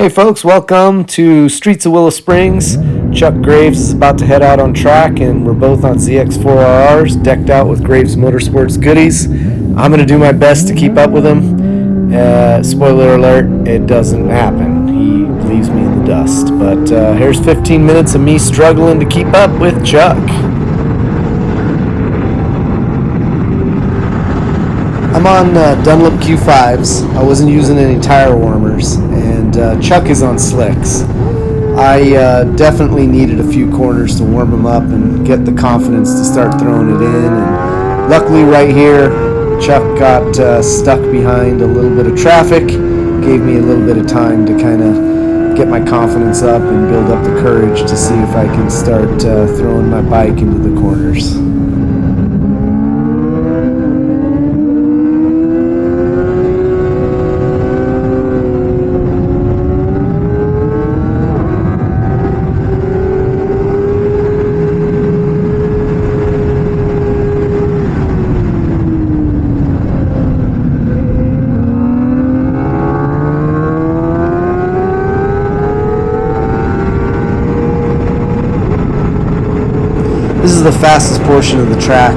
Hey folks, welcome to Streets of Willow Springs. Chuck Graves is about to head out on track, and we're both on ZX-4RRs, decked out with Graves Motorsports goodies. I'm going to do my best to keep up with him. Spoiler alert, it doesn't happen. He leaves me in the dust. But here's 15 minutes of me struggling to keep up with Chuck. I'm on Dunlop Q5s. I wasn't using any tire warmers, and Chuck is on slicks. I definitely needed a few corners to warm him up and get the confidence to start throwing it in. And luckily right here, Chuck got stuck behind a little bit of traffic, gave me a little bit of time to kind of get my confidence up and build up the courage to see if I can start throwing my bike into the corners. This is the fastest portion of the track.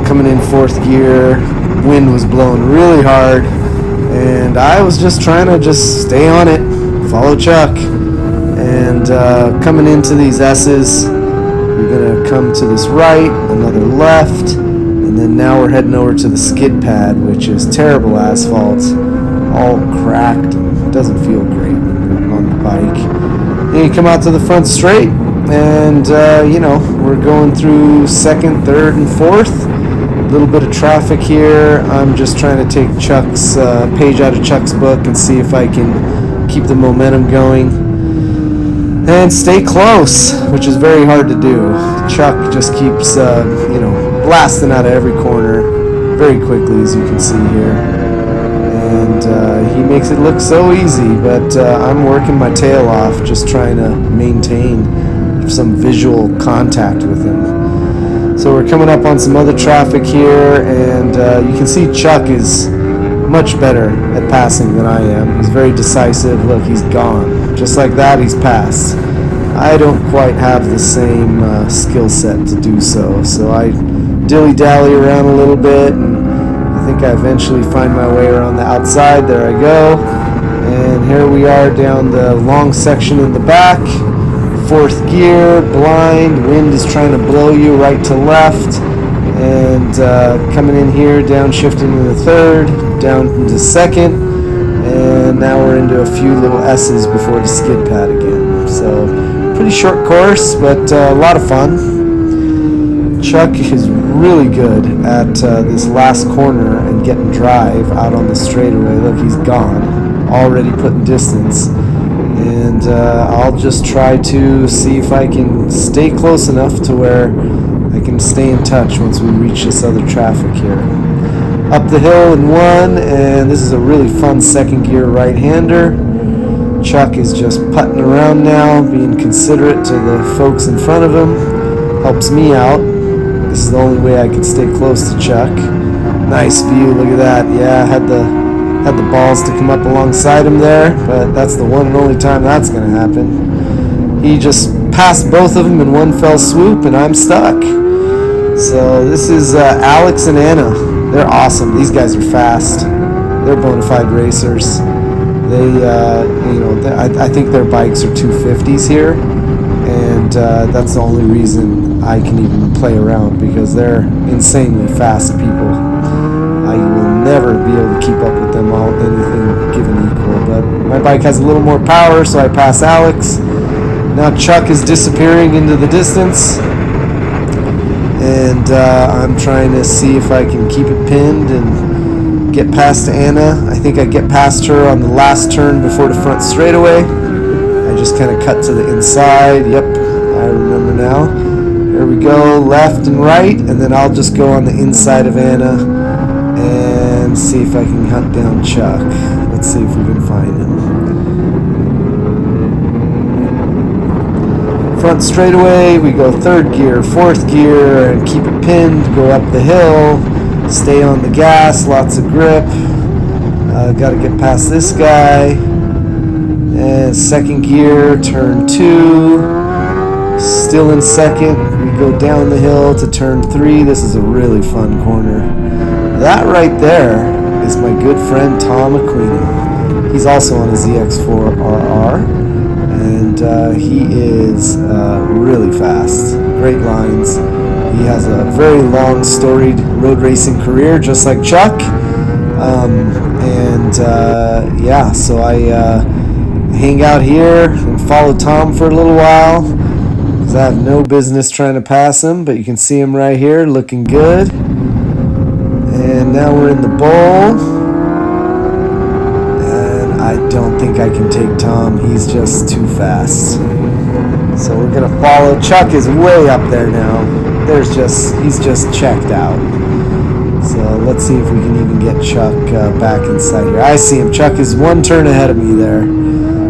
Coming in fourth gear, wind was blowing really hard, and I was just trying to stay on it, follow Chuck. And coming into these S's, we're gonna come to this right, another left, and then now we're heading over to the skid pad, which is terrible asphalt, all cracked and doesn't feel great when you're on the bike. Then you come out to the front straight, and we're going through second, third, and fourth. A little bit of traffic here. I'm just trying to take Chuck's page out of Chuck's book and see if I can keep the momentum going and stay close, which is very hard to do. Chuck just keeps blasting out of every corner very quickly, as you can see here, and he makes it look so easy, but I'm working my tail off just trying to maintain some visual contact with him. So we're coming up on some other traffic here, and you can see Chuck is much better at passing than I am. He's very decisive. Look, he's gone. Just like that, he's passed. I don't quite have the same skill set to do so, so I dilly-dally around a little bit, and I think I eventually find my way around the outside. There I go. And here we are down the long section in the back. Fourth gear, blind, wind is trying to blow you right to left, and coming in here, downshifting into the third, down into second, and now we're into a few little S's before the skid pad again. So pretty short course, but a lot of fun. Chuck is really good at this last corner and getting drive out on the straightaway. Look, he's gone, already putting distance. And I'll just try to see if I can stay close enough to where I can stay in touch once we reach this other traffic here. Up the hill in one, and this is a really fun second gear right-hander. Chuck is just putting around now, being considerate to the folks in front of him. Helps me out. This is the only way I can stay close to Chuck. Nice view, look at that. Yeah, I had the balls to come up alongside him there, but that's the one and only time that's going to happen. He just passed both of them in one fell swoop, and I'm stuck. So this is Alex and Anna. They're awesome. These guys are fast. They're bona fide racers. I think their bikes are 250s here, and that's the only reason I can even play around, because they're insanely fast people. I will never be able to keep up with them all, anything given equal. But my bike has a little more power, so I pass Alex. Now Chuck is disappearing into the distance, and I'm trying to see if I can keep it pinned and get past Anna. I think I get past her on the last turn before the front straightaway. I just kind of cut to the inside. Yep, I remember now. Here we go, left and right, and then I'll just go on the inside of Anna and see if I can hunt down Chuck. Let's see if we can find him. Front straightaway, we go third gear, fourth gear, and keep it pinned, go up the hill, stay on the gas, lots of grip. Got to get past this guy. And second gear, turn 2, still in second. We go down the hill to turn 3. This is a really fun corner. That right there is my good friend Tom Aquino. He's also on a ZX-4RR, and he is really fast. Great lines. He has a very long, storied road racing career, just like Chuck. Yeah, so I hang out here and follow Tom for a little while, because I have no business trying to pass him, but you can see him right here looking good. And now we're in the bowl, and I don't think I can take Tom. He's just too fast. So we're gonna follow. Chuck is way up there now. He's just checked out. So let's see if we can even get Chuck back inside here. I see him. Chuck is one turn ahead of me there.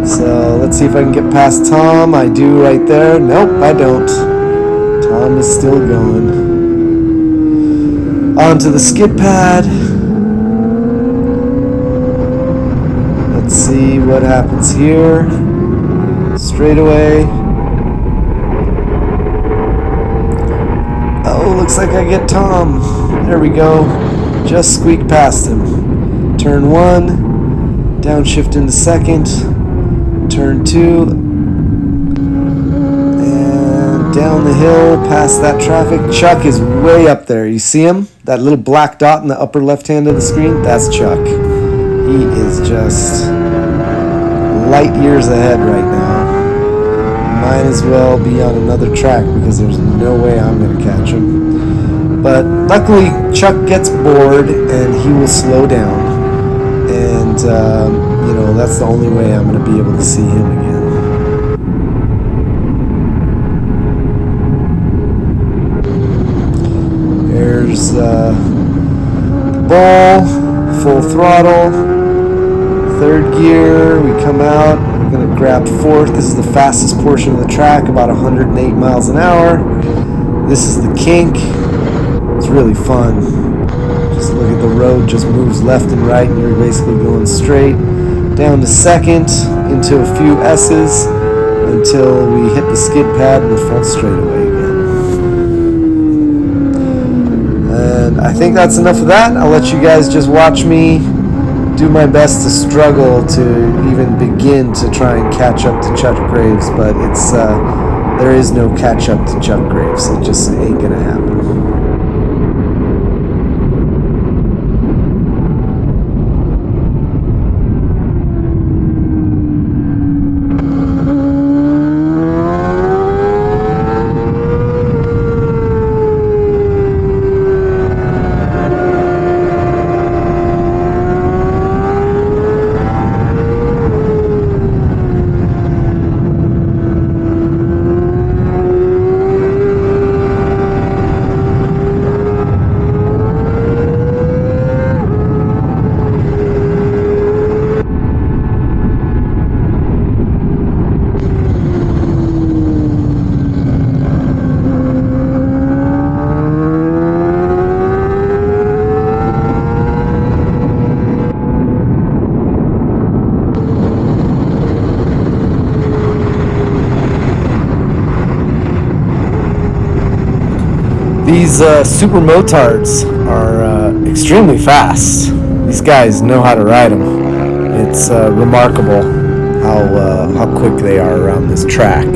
So let's see if I can get past Tom. I do right there. Nope, I don't. Tom is still going. Onto the skid pad. Let's see what happens here. Straightaway. Oh, looks like I get Tom. There we go. Just squeak past him. Turn 1. Downshift into second. Turn 2. And down the hill past that traffic. Chuck is way up there. You see him? That little black dot in the upper left hand of the screen? That's Chuck. He is just light years ahead right now. Might as well be on another track, because there's no way I'm going to catch him. But luckily, Chuck gets bored and he will slow down. And, that's the only way I'm going to be able to see him again. There's the ball, full throttle, third gear. We come out. We're going to grab fourth. This is the fastest portion of the track, about 108 miles an hour. This is the kink. It's really fun. Just look at the road, just moves left and right, and you're basically going straight down to second into a few S's until we hit the skid pad and the front straightaway again. And I think that's enough of that. I'll let you guys just watch me do my best to struggle to even begin to try and catch up to Chuck Graves, but it's there is no catch up to Chuck Graves. It just ain't gonna happen. These supermotards are extremely fast. These guys know how to ride them. It's remarkable how quick they are around this track.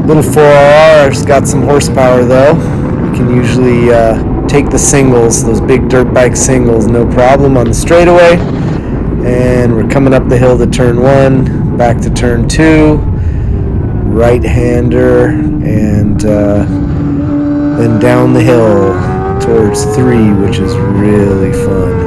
Little 4RR's got some horsepower though. You can usually take the singles, those big dirt bike singles, no problem on the straightaway. And we're coming up the hill to turn 1, back to turn 2, right-hander, and then down the hill towards 3, which is really fun.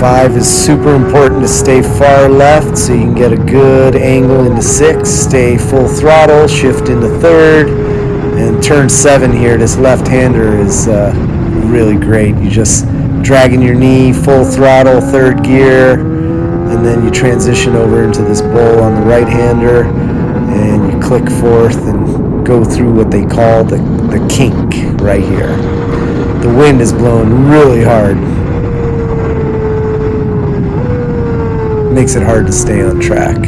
Five is super important to stay far left so you can get a good angle into 6. Stay full throttle, shift into 3rd, and turn 7 here. This left-hander is really great. You just dragging your knee, full throttle, third gear, and then you transition over into this bowl on the right-hander, and you click fourth and go through what they call the kink right here. The wind is blowing really hard. Makes it hard to stay on track.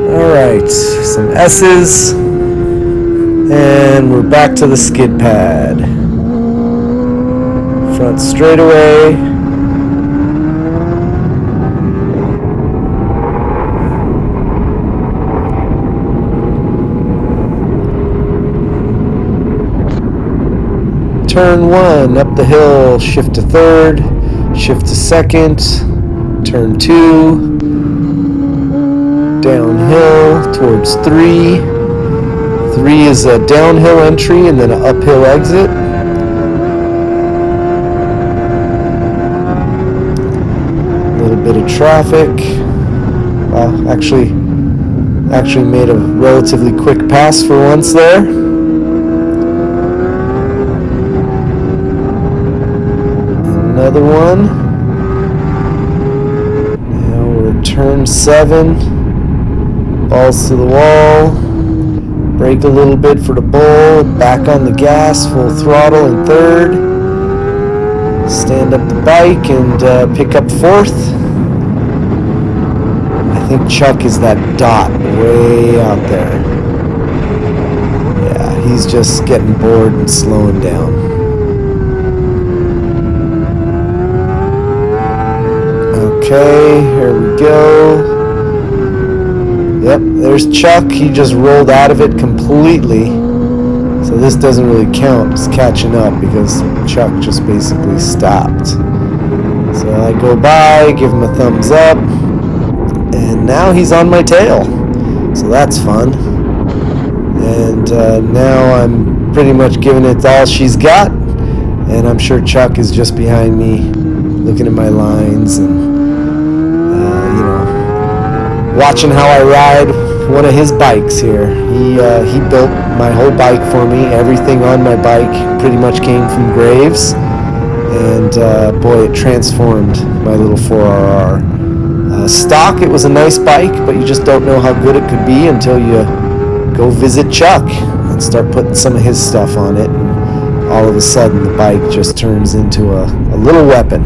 Alright, some S's, and we're back to the skid pad. Front straightaway. Turn one, up the hill, shift to third, shift to second, turn two, downhill towards three. Three is a downhill entry and then an uphill exit. A little bit of traffic. Wow, actually made a relatively quick pass for once there. Another one. Now we're turn 7. Balls to the wall. Brake a little bit for the bowl. Back on the gas. Full throttle in third. Stand up the bike and pick up fourth. I think Chuck is that dot way out there. Yeah, he's just getting bored and slowing down. Okay, here we go. Yep, there's Chuck. He just rolled out of it completely. So this doesn't really count as catching up because Chuck just basically stopped. So I go by, give him a thumbs up, and now he's on my tail. So that's fun. And now I'm pretty much giving it all she's got. And I'm sure Chuck is just behind me looking at my lines and watching how I ride one of his bikes here. He built my whole bike for me. Everything on my bike pretty much came from Graves. And boy, it transformed my little 4RR. Stock, it was a nice bike, but you just don't know how good it could be until you go visit Chuck and start putting some of his stuff on it. And all of a sudden, the bike just turns into a little weapon.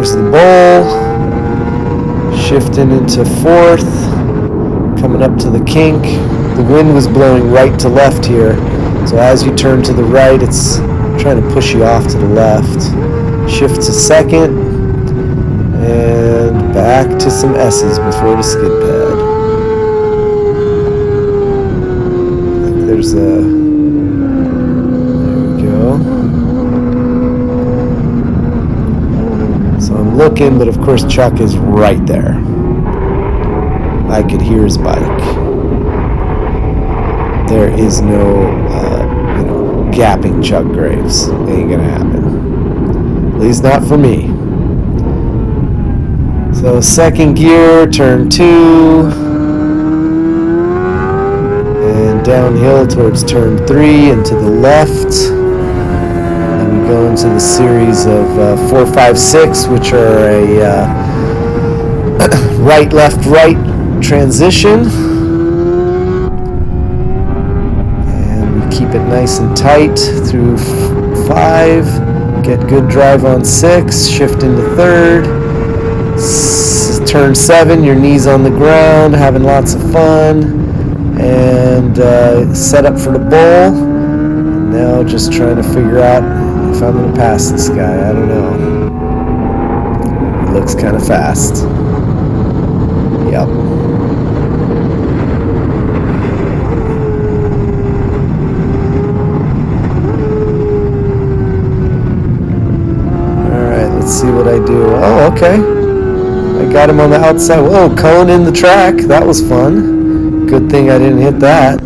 The bowl, shifting into fourth, coming up to the kink. The wind was blowing right to left here, so as you turn to the right, it's trying to push you off to the left. Shift to second, and back to some S's before the skid pad. I think there's a... there we go. So I'm looking, but of course Chuck is right there. I could hear his bike. There is no, gapping Chuck Graves. Ain't gonna happen. At least not for me. So second gear, turn 2. And downhill towards turn 3 and to the left. Go into the series of 4, 5, 6, which are a right, left, right transition. And we keep it nice and tight through 5. Get good drive on 6. Shift into third. Turn 7, your knees on the ground, having lots of fun. And set up for the bowl. And now just trying to figure out if I'm going to pass this guy. I don't know. He looks kind of fast. Yep. Alright, let's see what I do. Oh, okay. I got him on the outside. Whoa, Cullen in the track. That was fun. Good thing I didn't hit that.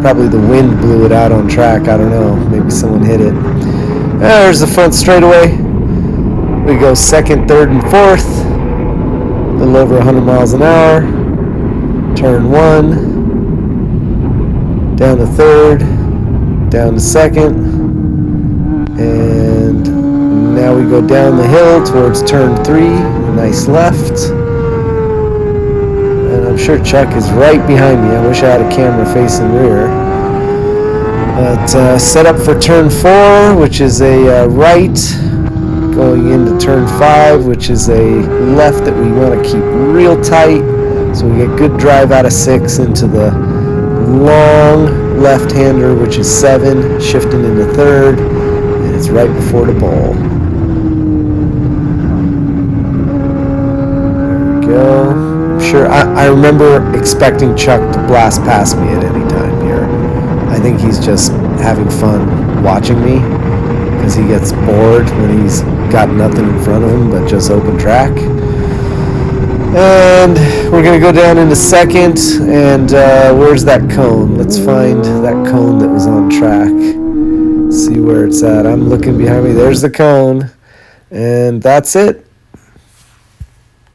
Probably the wind blew it out on track. I don't know. Maybe someone hit it. There's the front straightaway. We go second, third, and fourth. A little over 100 miles an hour. Turn 1. Down to third. Down to second. And now we go down the hill towards turn 3. Nice left. And I'm sure Chuck is right behind me. I wish I had a camera facing rear. But set up for turn 4, which is a right, going into turn 5, which is a left that we want to keep real tight, so we get good drive out of 6 into the long left-hander, which is 7, shifting into third, and it's right before the bowl. There we go. I'm sure I remember expecting Chuck to blast past me at any time here. I think he's just having fun watching me because he gets bored when he's got nothing in front of him but just open track. And we're going to go down into second, and where's that cone? Let's find that cone that was on track. See where it's at. I'm looking behind me. There's the cone, and that's it.